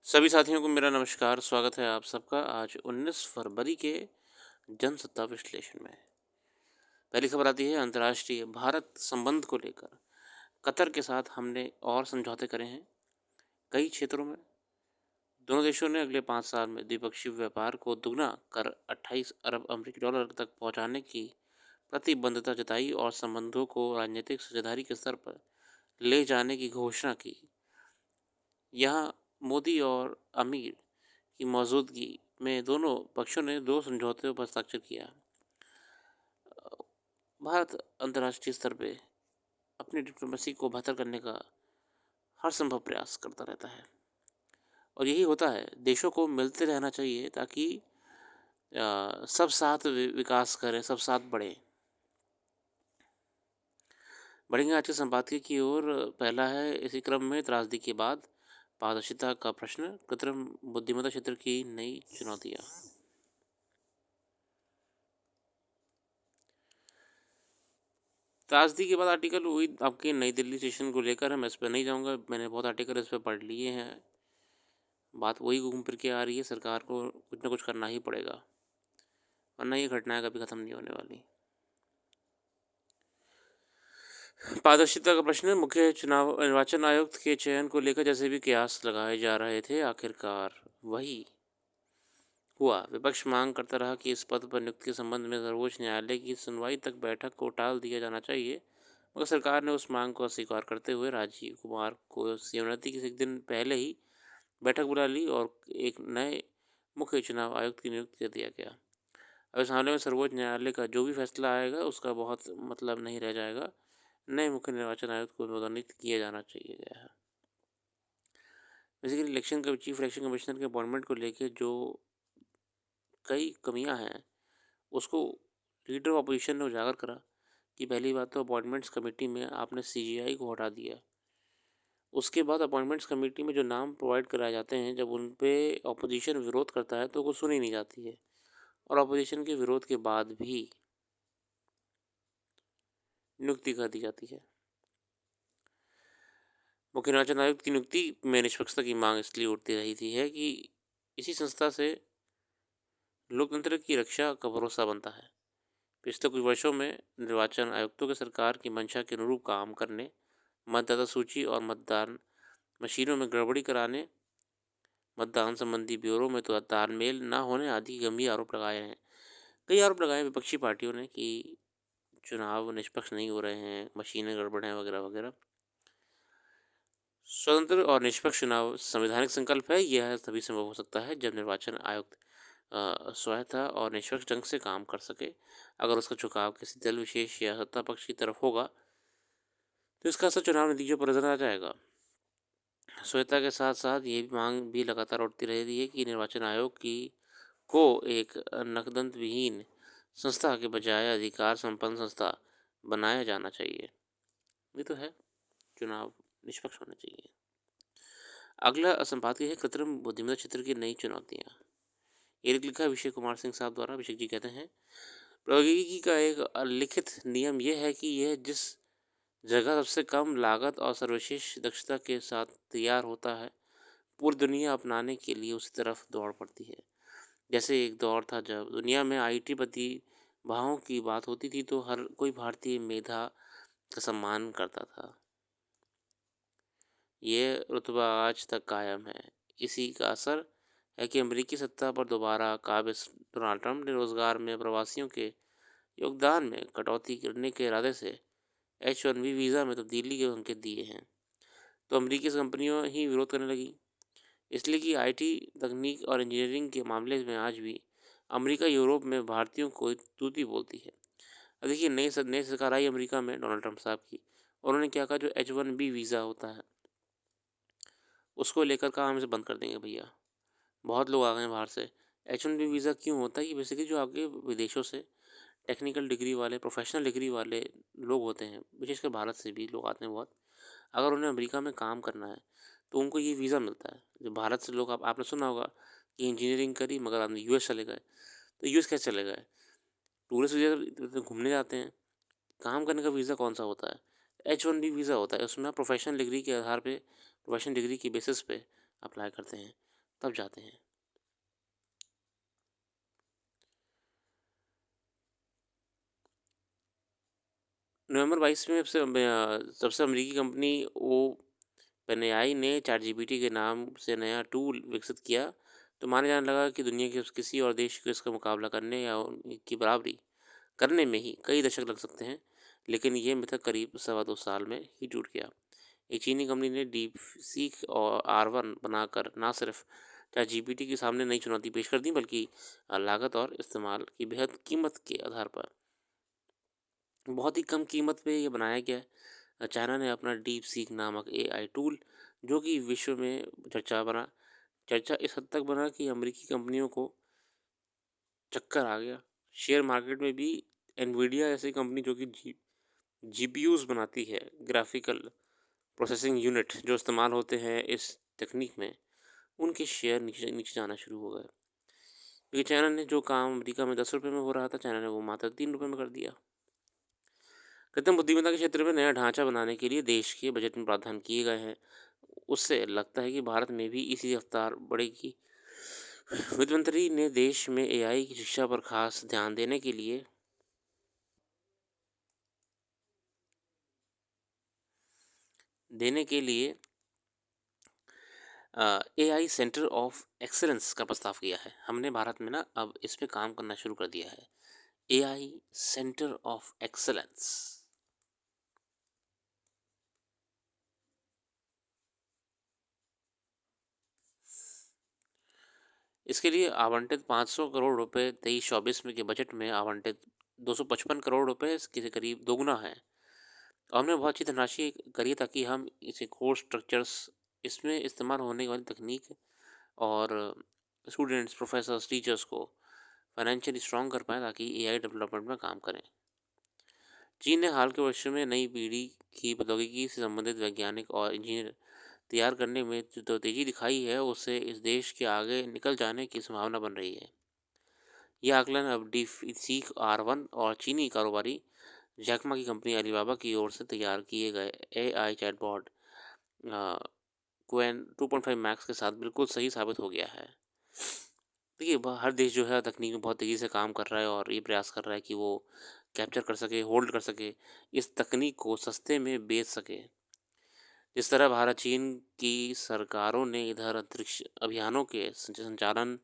सभी साथियों को मेरा नमस्कार, स्वागत है आप सबका आज 19 फरवरी के जनसत्ता विश्लेषण में। पहली खबर आती है अंतर्राष्ट्रीय भारत संबंध को लेकर। कतर के साथ हमने और समझौते करे हैं कई क्षेत्रों में। दोनों देशों ने अगले 5 साल में द्विपक्षीय व्यापार को दुगना कर 28 अरब अमेरिकी डॉलर तक पहुंचाने की प्रतिबद्धता जताई और संबंधों को राजनीतिक साझेदारी के स्तर पर ले जाने की घोषणा की। यहाँ मोदी और अमीर की मौजूदगी में दोनों पक्षों ने 2 समझौतों पर हस्ताक्षर किया। भारत अंतर्राष्ट्रीय स्तर पे अपनी डिप्लोमेसी को बेहतर करने का हर संभव प्रयास करता रहता है और यही होता है, देशों को मिलते रहना चाहिए ताकि सब साथ विकास करें, सब साथ बढ़ें। बढ़ेंगे आज के संपादकीय की ओर। पहला है इसी क्रम में त्रासदी के बाद पारदर्शिता का प्रश्न, कृत्रिम बुद्धिमत्ता क्षेत्र की नई चुनौतियाँ। त्रासदी के बाद आर्टिकल हुई आपके नई दिल्ली स्टेशन को लेकर। मैं इस पर नहीं जाऊंगा, मैंने बहुत आर्टिकल इस पर पढ़ लिए हैं। बात वही घूम फिर के आ रही है, सरकार को कुछ ना कुछ करना ही पड़ेगा वरना ये घटनाएं कभी ख़त्म नहीं होने वाली। पारदर्शिता का प्रश्न, मुख्य चुनाव निर्वाचन आयुक्त के चयन को लेकर जैसे भी कयास लगाए जा रहे थे, आखिरकार वही हुआ। विपक्ष मांग करता रहा कि इस पद पर नियुक्ति के संबंध में सर्वोच्च न्यायालय की सुनवाई तक बैठक को टाल दिया जाना चाहिए, मगर सरकार ने उस मांग को अस्वीकार करते हुए राजीव कुमार को सेवानिवृत्ति के एक दिन पहले ही बैठक बुला ली और एक नए मुख्य चुनाव आयुक्त की नियुक्ति कर दिया गया। अब इस मामले में सर्वोच्च न्यायालय का जो भी फैसला आएगा उसका बहुत मतलब नहीं रह जाएगा। नए मुख्य निर्वाचन आयुक्त को मनोनीत किया जाना चाहिए गया है। बेसिकली इलेक्शन का चीफ इलेक्शन कमिश्नर के अपॉइंटमेंट को लेकर जो कई कमियां हैं उसको लीडर ऑफ अपोजिशन ने उजागर करा कि पहली बात तो अपॉइंटमेंट्स कमेटी में आपने सीजीआई को हटा दिया। उसके बाद अपॉइंटमेंट्स कमेटी में जो नाम प्रोवाइड कराए जाते हैं, जब उन पे ऑपोजिशन विरोध करता है तो वो सुनी नहीं जाती है और ऑपोजिशन के विरोध के बाद भी नियुक्ति कर दी जाती है। मुख्य निर्वाचन आयुक्त की नियुक्ति में निष्पक्षता की मांग इसलिए उठती रही थी है कि इसी संस्था से लोकतंत्र की रक्षा का भरोसा बनता है। पिछले कुछ वर्षों में निर्वाचन आयुक्तों के सरकार की मंशा के अनुरूप काम करने, मतदाता सूची और मतदान मशीनों में गड़बड़ी कराने, मतदान संबंधी ब्यूरो में तो तालमेल न होने आदि गंभीर आरोप लगाए हैं। कई आरोप लगाए विपक्षी पार्टियों ने कि चुनाव निष्पक्ष नहीं हो रहे हैं, मशीनें गड़बड़ हैं वगैरह वगैरह। स्वतंत्र और निष्पक्ष चुनाव संवैधानिक संकल्प है। यह तभी संभव हो सकता है जब निर्वाचन आयुक्त स्वायत्ता और निष्पक्ष ढंग से काम कर सके। अगर उसका झुकाव किसी दल विशेष या सत्ता पक्ष की तरफ होगा तो इसका असर चुनाव नतीजों पर नजर आ जाएगा। स्वायत्ता के साथ साथ ये भी मांग भी लगातार उठती रही है कि निर्वाचन आयोग की को एक नकदंत विहीन संस्था के बजाय अधिकार संपन्न संस्था बनाया जाना चाहिए। ये तो है, चुनाव निष्पक्ष होना चाहिए। अगला संपादकीय है कृत्रिम बुद्धिमत्ता क्षेत्र की नई चुनौतियाँ। ये लिखा विजय कुमार सिंह साहब द्वारा। अभिषेक जी कहते हैं, प्रौद्योगिकी का एक लिखित नियम यह है कि यह जिस जगह सबसे कम लागत और सर्वश्रेष्ठ दक्षता के साथ तैयार होता है, पूरी दुनिया अपनाने के लिए उसी तरफ दौड़ पड़ती है। जैसे एक दौर था जब दुनिया में आईटी प्रतिभाओं की बात होती थी तो हर कोई भारतीय मेधा का सम्मान करता था। ये रुतबा आज तक कायम है। इसी का असर है कि अमेरिकी सत्ता पर दोबारा काबिज डोनाल्ड ट्रंप ने रोजगार में प्रवासियों के योगदान में कटौती करने के इरादे से H1B वीज़ा में तब्दीली के संकेत दिए हैं, तो अमेरिकी कंपनियों ही विरोध करने लगी। इसलिए कि आईटी तकनीक और इंजीनियरिंग के मामले में आज भी अमेरिका यूरोप में भारतीयों को तूती बोलती है। अब देखिए नई सरकार आई अमेरिका में डोनाल्ड ट्रंप साहब की, उन्होंने क्या कहा, जो H1B वीज़ा होता है उसको लेकर कहा हम इसे बंद कर देंगे भैया। बहुत लोग आ गए हैं बाहर से। H1B वीज़ा क्यों होता है कि बेसिकली जो आपके विदेशों से टेक्निकल डिग्री वाले, प्रोफेशनल डिग्री वाले लोग होते हैं, विशेषकर भारत से भी लोग आते हैं बहुत। अगर उन्हें अमेरिका में काम करना है तो उनको ये वीज़ा मिलता है। जो भारत से लोग, आपने सुना होगा कि इंजीनियरिंग करी मगर आपने यूएस चले गए, तो यूएस कैसे चले गए? टूरिस्ट वीज़ा घूमने जाते हैं, काम करने का वीज़ा कौन सा होता है? H1B वीज़ा होता है। उसमें आप प्रोफेशनल डिग्री के आधार पे, प्रोफेशनल डिग्री की बेसिस पे अप्लाई करते हैं। तब जाते हैं। नवंबर 22 में सबसे अमेरिकी कंपनी ओपेनएआई ने चैटजीपीटी के नाम से नया टूल विकसित किया, तो माने जाने लगा कि दुनिया के किसी और देश को इसका मुकाबला करने या उनकी बराबरी करने में ही कई दशक लग सकते हैं। लेकिन ये मिथक करीब सवा 2 साल में ही टूट गया। एक चीनी कंपनी ने डीप सीक और R1 बनाकर ना सिर्फ चैटजीपीटी के सामने नई चुनौती पेश कर दी, बल्कि लागत और इस्तेमाल की बेहद कीमत के आधार पर बहुत ही कम कीमत पे ये बनाया गया है। चाइना ने अपना डीप सीक नामक एआई टूल, जो कि विश्व में चर्चा इस हद तक बना कि अमेरिकी कंपनियों को चक्कर आ गया। शेयर मार्केट में भी एनवीडिया ऐसी कंपनी जो कि जीपीयूज बनाती है, ग्राफिकल प्रोसेसिंग यूनिट जो इस्तेमाल होते हैं इस तकनीक में, उनके शेयर नीचे नीचे जाना शुरू हो गए, क्योंकि चाइना ने जो काम अमेरिका में 10 रुपये में हो रहा था, चाइना ने वो मात्र 3 रुपये में कर दिया। कृत्रिम बुद्धिमत्ता के क्षेत्र में नया ढांचा बनाने के लिए देश के बजट में प्रावधान किए गए हैं। उससे लगता है कि भारत में भी इसी रफ्तार बढ़ेगी। वित्त मंत्री ने देश में एआई की शिक्षा पर खास ध्यान देने के लिए एआई सेंटर ऑफ एक्सीलेंस का प्रस्ताव किया है। हमने भारत में ना अब इस पे काम करना शुरू कर दिया है, एआई सेंटर ऑफ एक्सीलेंस। इसके लिए आवंटित 500 करोड़ रुपए 23-24 में के बजट में आवंटित 255 करोड़ रुपए इसके करीब दोगुना है। और हमने बहुत अच्छी धनराशि करी है ताकि हम इसे कोर्स स्ट्रक्चर्स, इसमें इस्तेमाल होने वाली तकनीक और स्टूडेंट्स, प्रोफेसर्स, टीचर्स को फाइनेंशियली स्ट्रॉन्ग कर पाएँ ताकि एआई डेवलपमेंट में काम करें। चीन ने हाल के वर्षों में नई पीढ़ी की प्रौद्योगिकी से संबंधित वैज्ञानिक और इंजीनियर तैयार करने में जो तेज़ी दिखाई है, उससे इस देश के आगे निकल जाने की संभावना बन रही है। यह आकलन अब डीपसीक R1 और चीनी कारोबारी जैकमा की कंपनी अलीबाबा की ओर से तैयार किए गए एआई चैटबॉट क्वेन 2.5 मैक्स के साथ बिल्कुल सही साबित हो गया है। देखिए, हर देश जो है तकनीक में बहुत तेज़ी से काम कर रहा है और ये प्रयास कर रहा है कि वो कैप्चर कर सके, होल्ड कर सके, इस तकनीक को सस्ते में बेच सके। जिस तरह भारत चीन की सरकारों ने इधर अंतरिक्ष अभियानों के संचालन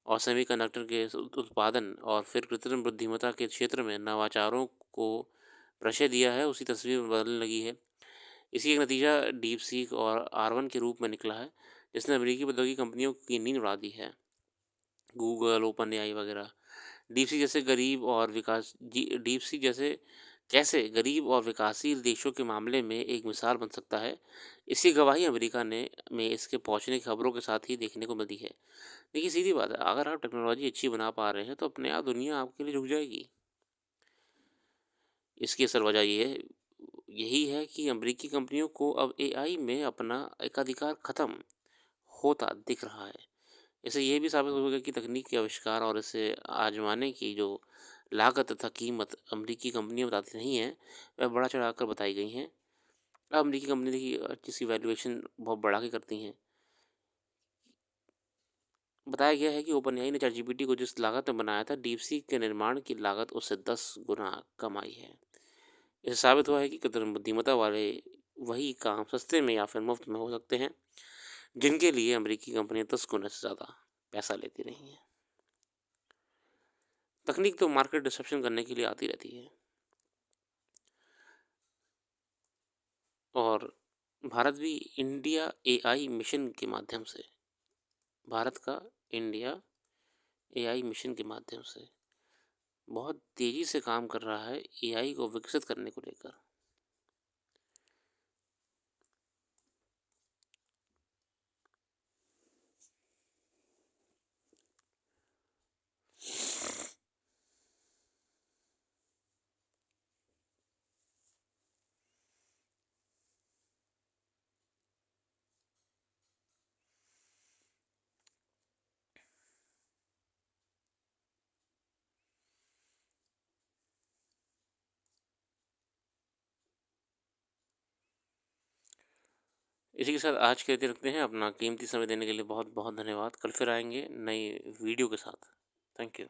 और सेमीकंडक्टर के उत्पादन और फिर कृत्रिम बुद्धिमत्ता के क्षेत्र में नवाचारों को प्रशय दिया है, उसी तस्वीर बदलने लगी है। इसी एक नतीजा डीप सीक और R1 के रूप में निकला है, जिसने अमेरिकी प्रौद्योगिकी कंपनियों की नींद उड़ा दी है। गूगल, ओपन एआई वगैरह डीपसीक जैसे गरीब और विकास डीपसीक जैसे कैसे गरीब और विकासशील देशों के मामले में एक मिसाल बन सकता है, इसकी गवाही अमेरिका ने में इसके पहुंचने की खबरों के साथ ही देखने को मिलती है। देखिए, सीधी बात है, अगर आप टेक्नोलॉजी अच्छी बना पा रहे हैं तो अपने आप दुनिया आपके लिए झुक जाएगी। इसकी असल वजह यही है कि अमेरिकी कंपनियों को अब एआई में अपना एकाधिकार खत्म होता दिख रहा है। इससे ये भी साबित होगा कि तकनीक के आविष्कार और इसे आजमाने की जो लागत तथा कीमत अमेरिकी कंपनियां बताती नहीं हैं, वह बढ़ा चढ़ाकर बताई गई हैं। अब अमेरिकी कंपनी देखिए किसी वैल्यूएशन बहुत बढ़ा के करती हैं। बताया गया है कि ओपन एआई ने चैट जीपीटी को जिस लागत में बनाया था, डीपसीक के निर्माण की लागत उससे 10 गुना कम आई है। इससे साबित हुआ है कि कृत्रिम बुद्धिमत्ता वाले वही काम सस्ते में या फिर मुफ्त में हो सकते हैं, जिनके लिए अमेरिकी कंपनियां 10 गुना से ज़्यादा पैसा लेती रही हैं। तकनीक तो मार्केट डिस्रप्शन करने के लिए आती रहती है, और भारत भी इंडिया एआई मिशन के माध्यम से भारत का इंडिया एआई मिशन के माध्यम से बहुत तेज़ी से काम कर रहा है एआई को विकसित करने को लेकर। इसी के साथ आज के लिए रखते हैं। अपना कीमती समय देने के लिए बहुत बहुत धन्यवाद। कल फिर आएंगे नई वीडियो के साथ। Thank you.